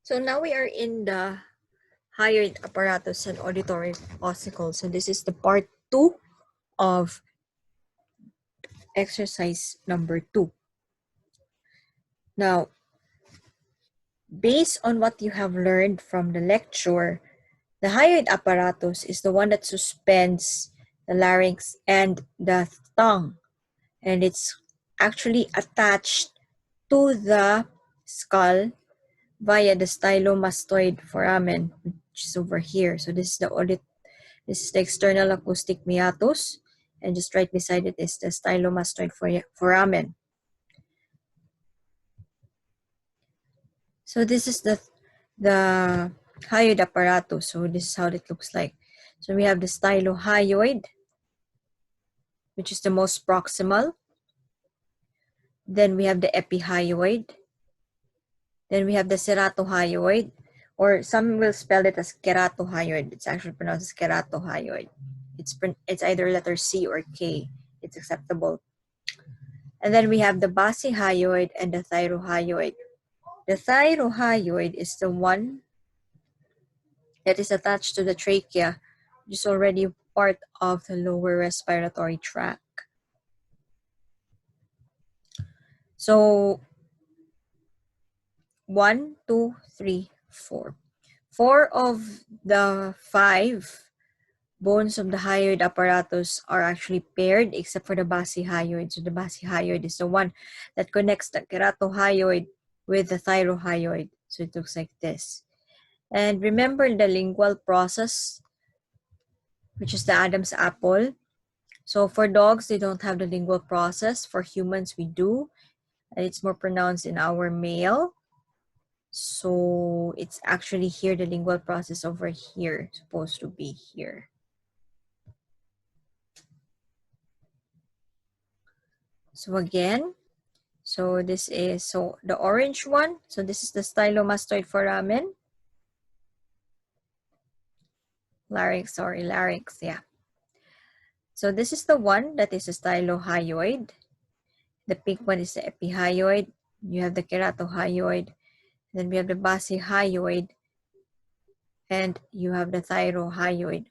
So now we are in the hyoid apparatus and auditory ossicles. So this is the part 2 of exercise number 2. Now, based on what you have learned from the lecture, the hyoid apparatus is the one that suspends the larynx and the tongue. And it's actually attached to the skull via the stylomastoid foramen, which is over here. So this is the external acoustic meatus, and just right beside it is the stylomastoid foramen. So this is the hyoid apparatus. So this is how it looks like. So we have the stylohyoid, which is the most proximal. Then we have the epihyoid. Then we have the ceratohyoid, or some will spell it as keratohyoid. It's actually pronounced as keratohyoid. It's either letter C or K. It's acceptable. And then we have the basihyoid and the thyrohyoid. The thyrohyoid is the one that is attached to the trachea, which is already part of the lower respiratory tract. So 1, 2, 3, 4. 4 of the 5 bones of the hyoid apparatus are actually paired except for the basihyoid. So the basihyoid is the one that connects the keratohyoid with the thyrohyoid. So it looks like this. And remember the lingual process, which is the Adam's apple. So for dogs, they don't have the lingual process. For humans, we do. And it's more pronounced in our male. So it's actually here, the lingual process over here, supposed to be here. So again, so this is, so the orange one, so this is the stylomastoid foramen. Larynx, yeah. So this is the one that is a stylohyoid. The pink one is the epihyoid. You have the keratohyoid. Then we have the basihyoid. And you have the thyrohyoid.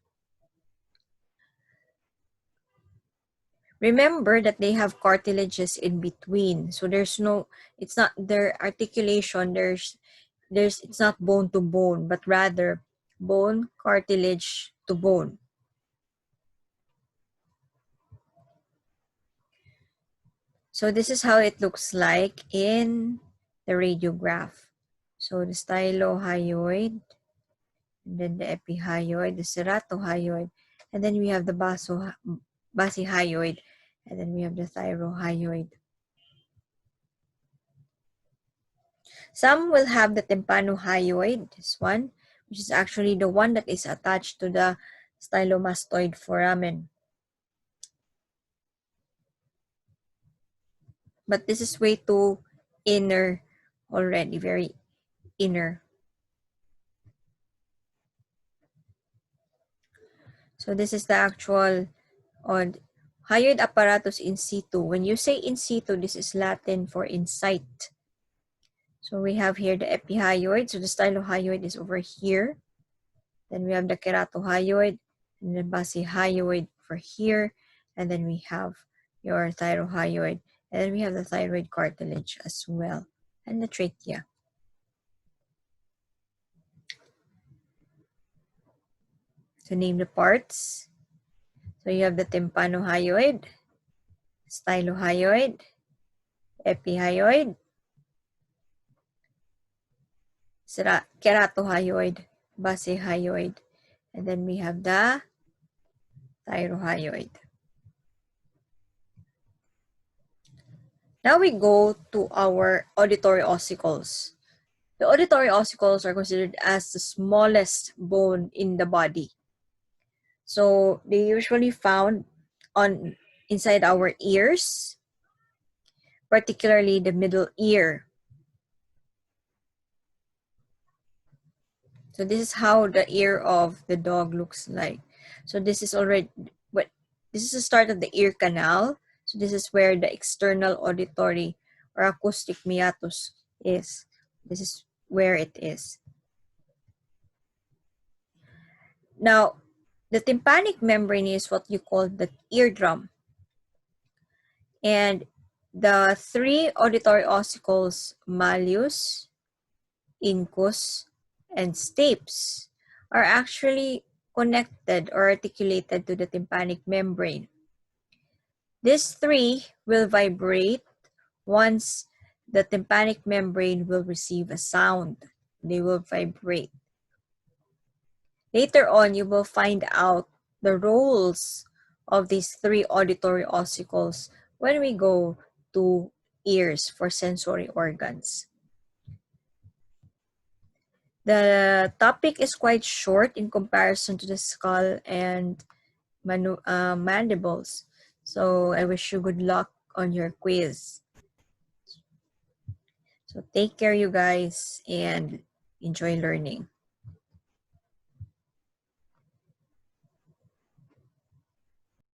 Remember that they have cartilages in between. So there's no, it's not their articulation, it's not bone to bone, but rather bone, cartilage to bone. So this is how it looks like in the radiograph. So the stylohyoid, and then the epihyoid, the ceratohyoid, and then we have the basihyoid, and then we have the thyrohyoid. Some will have the tympanohyoid, this one, which is actually the one that is attached to the stylomastoid foramen. But this is way too inner already, very inner. So this is the actual hyoid apparatus in situ. When you say in situ, this is Latin for in sight. So we have here the epihyoid. So the stylohyoid is over here. Then we have the keratohyoid and the basihyoid for here. And then we have your thyrohyoid. And then we have the thyroid cartilage as well. And the trachea. To name the parts. So you have the tympanohyoid, stylohyoid, epihyoid, keratohyoid, basihyoid, and then we have the thyrohyoid. Now we go to our auditory ossicles. The auditory ossicles are considered as the smallest bone in the body. So they usually found inside our ears, particularly the middle ear. So this is how the ear of the dog looks like. So this is this is the start of the ear canal. So this is where the external auditory or acoustic meatus is. This is where it is. Now, the tympanic membrane is what you call the eardrum. And the three auditory ossicles, malleus, incus, and stapes, are actually connected or articulated to the tympanic membrane. These three will vibrate once the tympanic membrane will receive a sound. They will vibrate. Later on, you will find out the roles of these three auditory ossicles when we go to ears for sensory organs. The topic is quite short in comparison to the skull and mandibles. So I wish you good luck on your quiz. So take care, you guys, and enjoy learning.